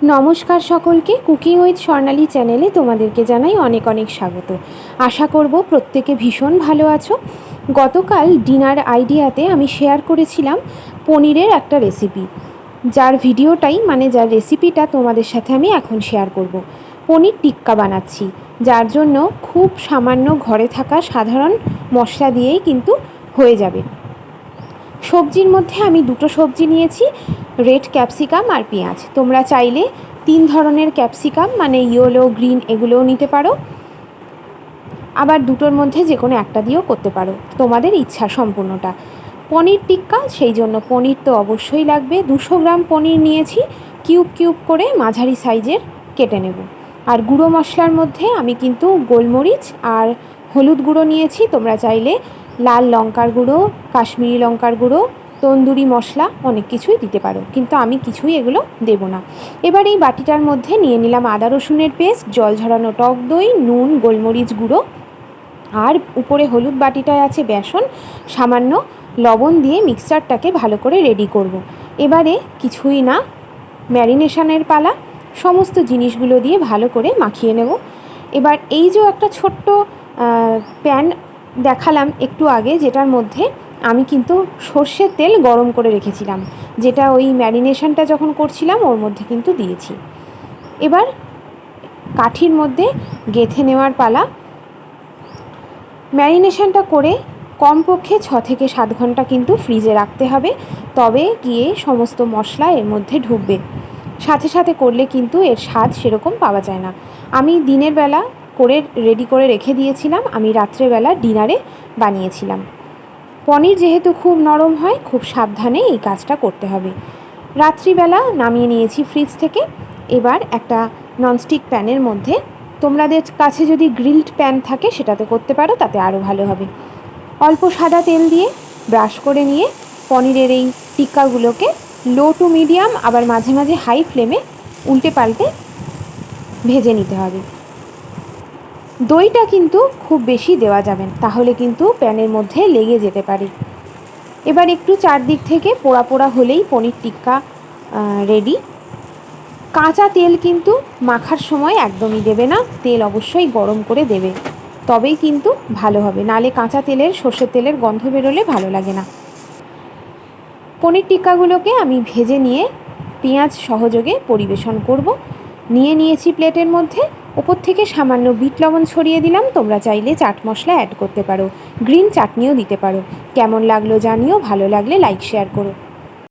নমস্কার সকলকে, cooking with স্বর্ণালী চ্যানেলে তোমাদেরকে জানাই অনেক অনেক স্বাগত। আশা করব প্রত্যেকে ভীষণ ভালো আছো। গতকাল ডিনার আইডিয়াতে আমি শেয়ার করেছিলাম পনিরের একটা রেসিপি, যার ভিডিওটাই যার রেসিপিটা তোমাদের সাথে আমি এখন শেয়ার করব। পনির টিক্কা বানাচ্ছি, যার জন্য খুব সামান্য ঘরে থাকা সাধারণ মশলা দিয়েই কিন্তু হয়ে যাবে। সবজির মধ্যে আমি দুটো সবজি নিয়েছি, রেড ক্যাপসিকাম আর পেঁয়াজ। তোমরা চাইলে 3 ধরনের ক্যাপসিকাম ইয়েলো, গ্রিন এগুলোও নিতে পারো, আবার দুটোর মধ্যে যে কোনো একটা দিয়েও করতে পারো, তোমাদের ইচ্ছা সম্পূর্ণটা। পনির টিক্কা, সেই জন্য পনির তো অবশ্যই লাগবে। 200 গ্রাম পনির নিয়েছি, কিউব কিউব করে মাঝারি সাইজের কেটে নেব। আর গুঁড়ো মশলার মধ্যে আমি কিন্তু গোলমরিচ আর হলুদ গুঁড়ো নিয়েছি। তোমরা চাইলে লাল লঙ্কার গুঁড়ো, কাশ্মীরি লঙ্কার গুঁড়ো, তন্দুরি মশলা অনেক কিছুই দিতে পারো, কিন্তু আমি কিছুই এগুলো দেব না। এবার এই বাটিটার মধ্যে নিয়ে নিলাম আদা রসুনের পেস্ট, জল ঝরানো টক দই, নুন, গোলমরিচ গুঁড়ো, আর উপরে হলুদ বাটিটায় আছে বেসন, সামান্য লবণ দিয়ে মিক্সচারটাকে ভালো করে রেডি করব। এবারে কিছুই না, ম্যারিনেশনের পালা। সমস্ত জিনিসগুলো দিয়ে ভালো করে মাখিয়ে নেব। এবার এই যে একটা ছোট্ট প্যান দেখালাম একটু আগে, যেটার মধ্যে আমি কিন্তু সর্ষের তেল গরম করে রেখেছিলাম, যেটা ওই ম্যারিনেশনটা যখন করছিলাম ওর মধ্যে কিন্তু দিয়েছি। এবার কাঠির মধ্যে গেঁথে নেওয়ার পালা। ম্যারিনেশনটা করে কমপক্ষে 6 থেকে 7 ঘন্টা কিন্তু ফ্রিজে রাখতে হবে, তবে গিয়ে সমস্ত মশলা এর মধ্যে ঢুকবে। সাথে সাথে করলে কিন্তু এর স্বাদ সেরকম পাওয়া যায় না। আমি দিনের বেলা করে রেডি করে রেখে দিয়েছিলাম, আমি রাত্রেবেলা ডিনারে বানিয়েছিলাম। পনির যেহেতু খুব নরম হয়, খুব সাবধানে এই কাজটা করতে হবে। রাত্রিবেলা নামিয়ে নিয়েছি ফ্রিজ থেকে। এবার একটা ননস্টিক প্যানের মধ্যে, তোমাদের কাছে যদি গ্রিলড প্যান থাকে সেটাতে করতে পারো, তাতে আরও ভালো হবে। অল্প সাদা তেল দিয়ে ব্রাশ করে নিয়ে পনিরের এই টিক্কাগুলোকে লো টু মিডিয়াম, আবার মাঝে মাঝে হাই ফ্লেমে উল্টে পাল্টে ভেজে নিতে হবে। দইটা কিন্তু খুব বেশি দেওয়া যাবে না, তাহলে কিন্তু প্যানের মধ্যে লেগে যেতে পারে। এবার একটু চারদিক থেকে পোড়া পোড়া হলেই পনির টিক্কা রেডি। কাঁচা তেল কিন্তু মাখার সময় একদমই দেবে না, তেল অবশ্যই গরম করে দেবে, তবেই কিন্তু ভালো হবে, নালে কাঁচা তেলের, সর্ষের তেলের গন্ধ বেরোলে ভালো লাগে না। পনির টিক্কাগুলোকে আমি ভেজে নিয়ে পেঁয়াজ সহযোগে পরিবেশন করব। নিয়েছি প্লেটের মধ্যে, ওপর থেকে সামান্য বিট লবণ ছড়িয়ে দিলাম। তোমরা চাইলে চাট মশলা অ্যাড করতে পারো, গ্রিন চাটনিও দিতে পারো। কেমন লাগলো জানিও, ভালো লাগলে লাইক শেয়ার করো।